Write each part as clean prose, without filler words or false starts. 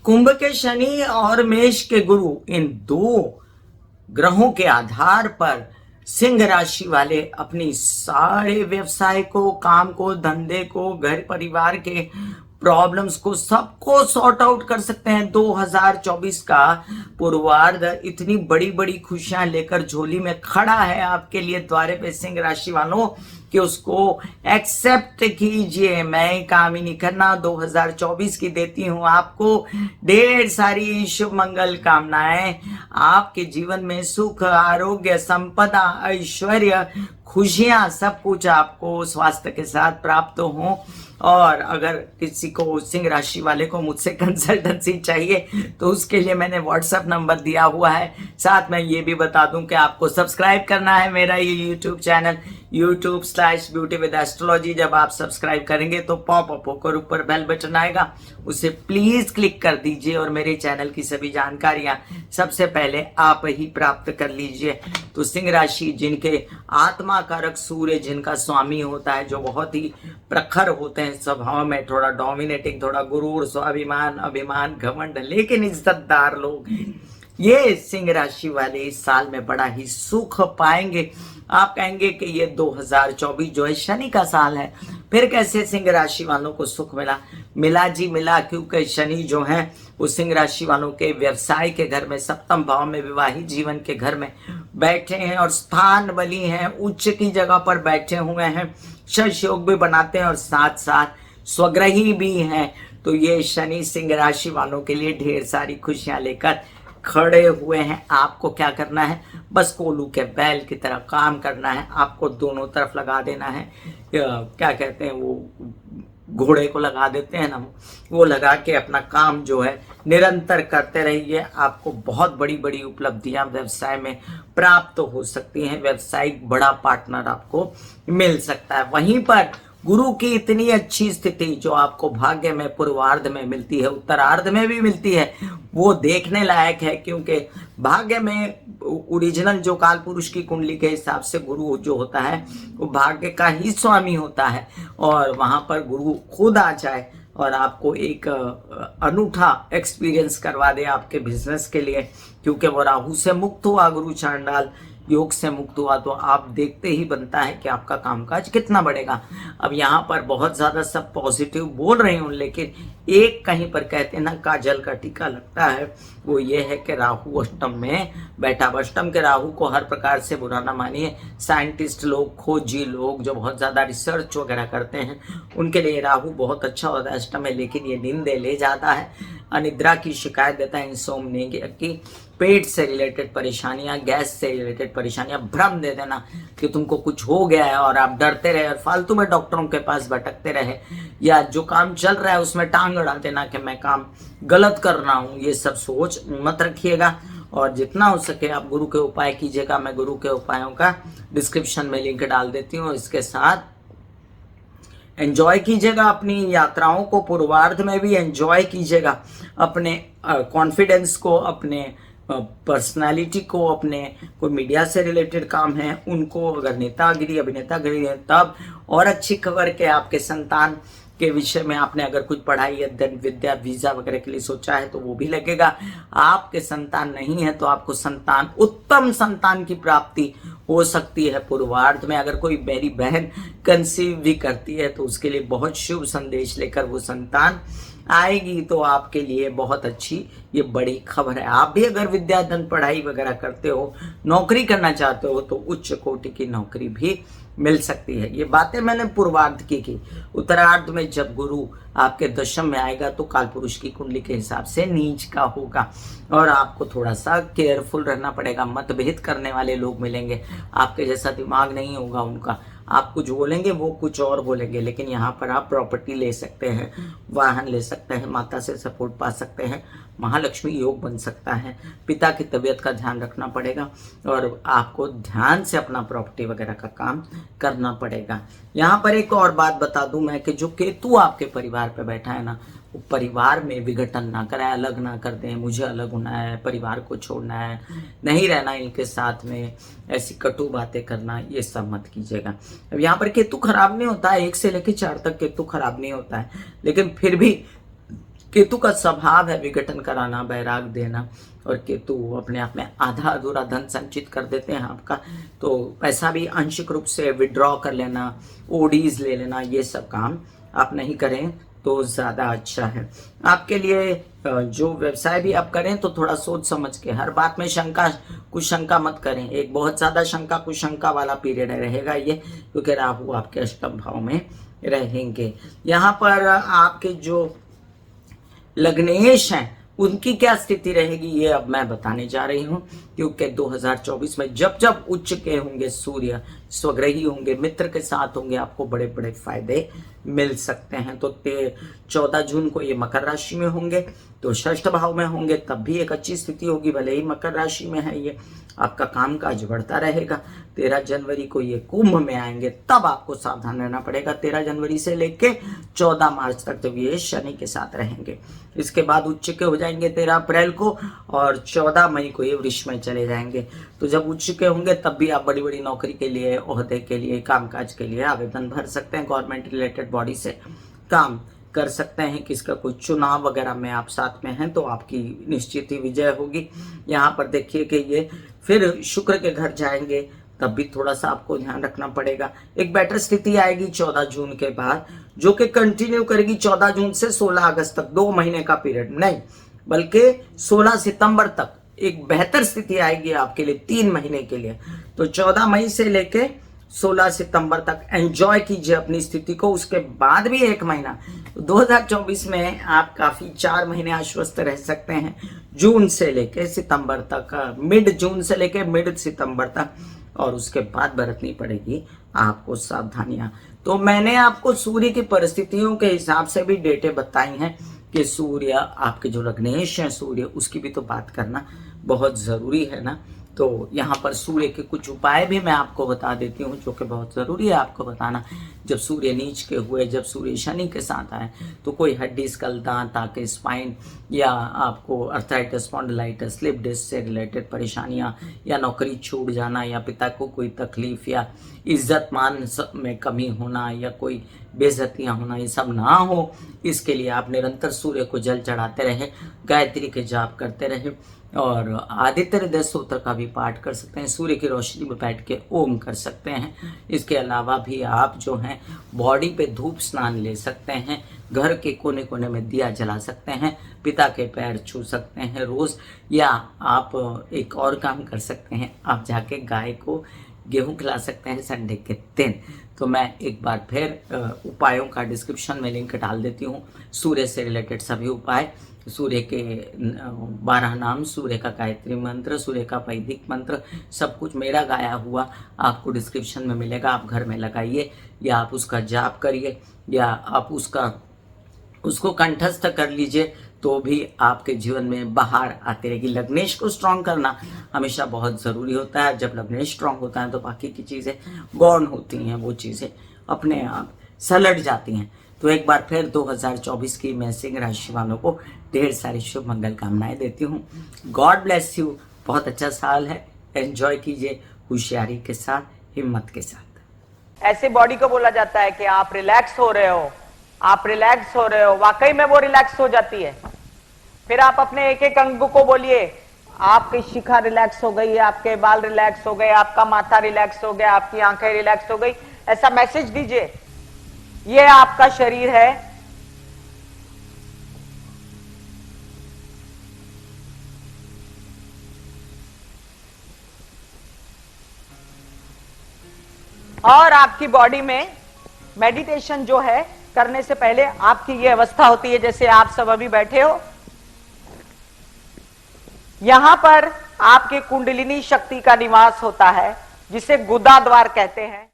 कुंभ के शनि और मेष के गुरु, इन दो ग्रहों के आधार पर सिंह राशि वाले अपनी सारे व्यवसाय को, काम को, धंधे को, घर परिवार के प्रॉब्लम्स को, सबको सॉर्ट आउट कर सकते हैं। 2024 का पूर्वार्ध इतनी बड़ी बड़ी खुशियां लेकर झोली में खड़ा है आपके लिए द्वारे पे सिंह राशि वालों कि उसको एक्सेप्ट कीजिए। मैं कामिनी खन्ना 2024 की देती हूं आपको ढेर सारी शुभ मंगल कामनाएं। आपके जीवन में सुख, आरोग्य, संपदा, ऐश्वर्य, खुशियां, सब कुछ आपको स्वास्थ्य के साथ प्राप्त हो। और अगर किसी को सिंह राशि वाले को मुझसे कंसल्टेंसी चाहिए तो उसके लिए मैंने व्हाट्सएप नंबर दिया हुआ है। साथ में ये भी बता दूं कि आपको सब्सक्राइब करना है मेरा ये YouTube channel YouTube/Beauty with Astrology। जब आप सब्सक्राइब करेंगे तो पॉपअप होकर ऊपर बेल बटन आएगा, उसे प्लीज क्लिक कर दीजिए और मेरे चैनल की सभी जानकारियां सबसे पहले आप ही प्राप्त कर लीजिए। तो सिंह राशि, जिनके आत्मा कारक सूर्य जिनका स्वामी होता है, जो बहुत ही प्रखर होते हैं स्वभाव में, थोड़ा डोमिनेटिंग, थोड़ा गुरूर, स्वाभिमान, अभिमान, घमंड, लेकिन इज्जतदार लोग, ये सिंह राशि वाले इस साल में बड़ा ही सुख पाएंगे। आप कहेंगे कि ये 2024 जो है शनि का साल है, फिर कैसे सिंह राशि वालों को सुख मिला? मिला जी मिला, क्योंकि शनि जो है वो सिंह राशि वालों के व्यवसाय के घर में, सप्तम भाव में, विवाहित जीवन के घर में बैठे हैं और स्थान बली हैं, उच्च की जगह पर बैठे हुए हैं, शश योग भी बनाते हैं और साथ साथ स्वग्रही भी हैं। तो ये शनि सिंह राशि वालों के लिए ढेर सारी खुशियां लेकर खड़े हुए हैं। आपको क्या करना है? बस कोल्हू के बैल की तरह काम करना है। आपको दोनों तरफ लगा देना है, क्या कहते हैं वो, घोड़े को लगा देते हैं ना, वो लगा के अपना काम जो है निरंतर करते रहिए। आपको बहुत बड़ी बड़ी उपलब्धियां व्यवसाय में प्राप्त हो सकती हैं। व्यवसायिक बड़ा पार्टनर आपको मिल सकता है। वहीं पर गुरु की इतनी अच्छी स्थिति जो आपको भाग्य में पूर्वार्ध में मिलती है, उत्तरार्ध में भी मिलती है, वो देखने लायक है। क्योंकि भाग्य में ओरिजिनल जो काल पुरुष की कुंडली के हिसाब से गुरु जो होता है वो भाग्य का ही स्वामी होता है। और वहां पर गुरु खुद आ जाए और आपको एक अनूठा एक्सपीरियंस करवा दे आपके बिजनेस के लिए, क्योंकि वो राहु से मुक्त हुआ, गुरु चांडाल योग से मुक्त हुआ, तो आप देखते ही बनता है कि आपका कामकाज कितना बढ़ेगा। अब यहाँ पर बहुत ज्यादा सब पॉजिटिव बोल रहे हूँ, लेकिन एक कहीं पर कहते हैं ना काजल का टीका लगता है, वो ये है कि राहु अष्टम में बैठा। अष्टम के राहु को हर प्रकार से बुरा ना मानिए। साइंटिस्ट लोग, खोजी लोग जो बहुत ज्यादा रिसर्च वगैरह करते हैं, उनके लिए राहु बहुत अच्छा होता है अष्टम में, लेकिन ये नींदे ले जाता है, अनिद्रा की शिकायत देता है, इंसोम्निया की, पेट से रिलेटेड परेशानियां, गैस से रिलेटेड परेशानियां, भ्रम दे देना कि तुमको कुछ हो गया है और आप डरते रहे और फालतू में डॉक्टरों के पास भटकते रहे, या जो काम चल रहा है उसमें टांग अड़ा देना कि मैं काम गलत कर रहा हूं। ये सब सोच मत रखिएगा और जितना हो सके आप गुरु के उपाय कीजिएगा। मैं गुरु के उपायों का डिस्क्रिप्शन में लिंक डाल देती हूँ। इसके साथ एंजॉय कीजिएगा अपनी यात्राओं को, पूर्वार्ध में भी एंजॉय कीजिएगा अपने कॉन्फिडेंस को, अपने पर्सनालिटी को, अपने कोई मीडिया से रिलेटेड काम है उनको, अगर नेतागिरी अभिनेतागिरी है तब। और अच्छी खबर के आपके संतान के विषय में आपने अगर कुछ पढ़ाई, अध्ययन, विद्या, वीजा वगैरह के लिए सोचा है तो वो भी लगेगा। आपके संतान नहीं है तो आपको संतान, उत्तम संतान की प्राप्ति हो सकती है पूर्वार्ध में। अगर कोई मेरी बहन कंसीव भी करती है तो उसके लिए बहुत शुभ संदेश लेकर वो संतान आएगी, तो आपके लिए बहुत अच्छी ये बड़ी खबर है। आप भी अगर विद्याधन पढ़ाई वगैरह करते हो, नौकरी करना चाहते हो, तो उच्च कोटि की नौकरी भी मिल सकती है। ये बातें मैंने पूर्वार्ध की। उत्तरार्ध में जब गुरु आपके दशम में आएगा तो कालपुरुष की कुंडली के हिसाब से नीच का होगा और आपको थोड़ा सा केयरफुल रहना पड़ेगा। मतभेद करने वाले लोग मिलेंगे, आपके जैसा दिमाग नहीं होगा उनका, आप कुछ बोलेंगे वो कुछ और बोलेंगे। लेकिन यहाँ पर आप प्रॉपर्टी ले सकते हैं, वाहन ले सकते हैं, माता से सपोर्ट पा सकते हैं, महालक्ष्मी योग बन सकता है। पिता की तबीयत का ध्यान रखना पड़ेगा और आपको ध्यान से अपना प्रॉपर्टी वगैरह का काम करना पड़ेगा। यहाँ पर एक और बात बता दूं मैं कि जो केतु आपके परिवार पे बैठा है ना, वो परिवार में विघटन ना कराए, अलग ना कर दें, मुझे अलग होना है, परिवार को छोड़ना है, नहीं रहना इनके साथ में, ऐसी कटु बातें करना, ये सब मत कीजिएगा। अब यहाँ पर केतु खराब नहीं होता है, 1 से लेकर 4 तक केतु खराब नहीं होता है, लेकिन फिर भी केतु का स्वभाव है विघटन कराना, बैराग देना, और केतु अपने आप में आधा अधूरा धन संचित कर देते हैं आपका। तो पैसा भी आंशिक रूप से विड्रॉ कर लेना, ओडीज ले लेना, ये सब काम आप नहीं करें तो ज़्यादा अच्छा है आपके लिए। जो व्यवसाय भी आप करें तो थोड़ा सोच समझ के, हर बात में शंका कुशंका मत करें। एक बहुत ज़्यादा शंका कुशंका वाला पीरियड रहेगा ये, क्योंकि राहु आपके अष्टम भाव में रहेंगे। यहाँ पर आपके जो लग्नेश हैं उनकी क्या स्थिति रहेगी ये अब मैं बताने जा रही हूँ, क्योंकि 2024 में जब जब उच्च के होंगे सूर्य, स्वग्रही होंगे, मित्र के साथ होंगे, आपको बड़े बड़े फायदे मिल सकते हैं। तो 14 जून को ये मकर राशि में होंगे, तो षष्ठ भाव में होंगे, तब भी एक अच्छी स्थिति होगी, भले ही मकर राशि में है ये, आपका कामकाज बढ़ता रहेगा। 13 जनवरी को ये कुंभ में आएंगे, तब आपको सावधान रहना पड़ेगा। 13 जनवरी से लेके 14 मार्च तक जब ये शनि के साथ रहेंगे, इसके बाद उच्च के हो जाएंगे 13 अप्रैल को, और 14 मई को ये वृष में चले जाएंगे। तो जब उच्च के होंगे तब भी आप बड़ी बड़ी नौकरी के लिए, ओहदे के लिए, कामकाज के लिए आवेदन भर सकते हैं। गवर्नमेंट रिलेटेड बॉडी से काम कर सकते हैं। किसका कोई चुनाव वगैरह में आप साथ में हैं तो आपकी निश्चित ही विजय होगी। यहाँ पर देखिए कि ये फिर शुक्र के घर जाएंगे, तब भी थोड़ा सा आपको ध्यान रखना पड़ेगा। एक बेटर स्थिति आएगी 14 जून के बाद, जो कि कंटिन्यू करेगी 14 जून से 16 अगस्त तक, 2 महीने का पीरियड नहीं बल्कि 16 सितंबर तक एक बेहतर स्थिति आएगी आपके लिए 3 महीने के लिए। तो 14 मई से लेके 16 सितंबर तक एंजॉय कीजिए अपनी स्थिति को। उसके बाद भी 1 महीना, 2024 में आप काफी 4 महीने आश्वस्त रह सकते हैं, जून से लेके सितंबर तक, मिड जून से लेके मिड सितंबर तक, और उसके बाद बरतनी पड़ेगी आपको सावधानियां। तो मैंने आपको सूर्य की परिस्थितियों के हिसाब से भी डेटे बताई हैं कि सूर्य आपके जो लग्नेश हैं सूर्य, उसकी भी तो बात करना बहुत ज़रूरी है ना। तो यहाँ पर सूर्य के कुछ उपाय भी मैं आपको बता देती हूँ, जो कि बहुत ज़रूरी है आपको बताना। जब सूर्य नीच के हुए, जब सूर्य शनि के साथ आए, तो कोई हड्डी, स्कल, दांत, आंखें, स्पाइन, या आपको अर्थराइटिस, स्पॉन्डिलाइटिस, स्लिप डिस्क से रिलेटेड परेशानियाँ, या नौकरी छूट जाना, या पिता को कोई तकलीफ, या इज्जत मान में कमी होना, या कोई बेइज्जतियाँ होना, ये सब ना हो, इसके लिए आप निरंतर सूर्य को जल चढ़ाते रहे, गायत्री के जाप करते रहे, और आदित्य हृदय स्तोत्र का भी पाठ कर सकते हैं। सूर्य की रोशनी में बैठ के ओम कर सकते हैं। इसके अलावा भी आप जो हैं बॉडी पे धूप स्नान ले सकते हैं, घर के कोने कोने में दिया जला सकते हैं, पिता के पैर छू सकते हैं रोज़, या आप एक और काम कर सकते हैं, आप जाके गाय को गेहूं खिला सकते हैं संडे के दिन। तो मैं एक बार फिर उपायों का डिस्क्रिप्शन में लिंक डाल देती हूँ। सूर्य से रिलेटेड सभी उपाय, सूर्य के 12 नाम, सूर्य का गायत्री मंत्र, सूर्य का वैदिक मंत्र, सब कुछ मेरा गाया हुआ आपको डिस्क्रिप्शन में मिलेगा। आप घर में लगाइए, या आप उसका जाप करिए, या आप उसको कंठस्थ कर लीजिए, तो भी आपके जीवन में बाहर आती रहेगी। लग्नेश को स्ट्रांग करना हमेशा बहुत ज़रूरी होता है। जब लग्नेश स्ट्रांग होता है तो बाकी की चीज़ें गौण होती हैं, वो चीज़ें अपने आप सलट जाती हैं। तो एक बार फिर 2024 की मैं सिंह राशि वालों को ढेर सारी शुभ मंगल कामनाएं देती हूँ। God bless you. बहुत अच्छा साल है, एंजॉय कीजिए होशियारी के साथ, हिम्मत के साथ। ऐसे बॉडी को बोला जाता है कि आप रिलैक्स हो रहे हो, आप रिलैक्स हो रहे हो, वाकई में वो रिलैक्स हो जाती है। फिर आप अपने एक एक अंग को बोलिए, आपकी शिखा रिलैक्स हो गई, आपके बाल रिलैक्स हो गए, आपका माथा रिलैक्स हो गया, आपकी आंखें रिलैक्स हो गई, ऐसा मैसेज दीजिए। ये आपका शरीर है, और आपकी बॉडी में मेडिटेशन जो है करने से पहले आपकी ये अवस्था होती है, जैसे आप सब अभी बैठे हो, यहां पर आपके कुंडलिनी शक्ति का निवास होता है, जिसे गुदा द्वार कहते हैं।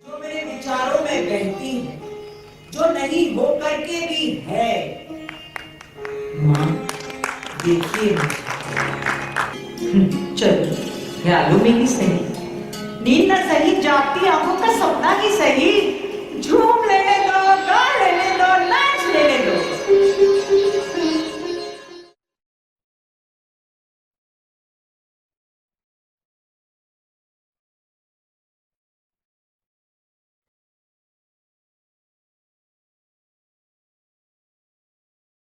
जो मेरे विचारों में बहती है, जो नहीं हो करके भी है। माँ देखिए चलो ख्यालों में ही सही, नींद न सही, जागती आंखों का सपना ही सही, झूम लेने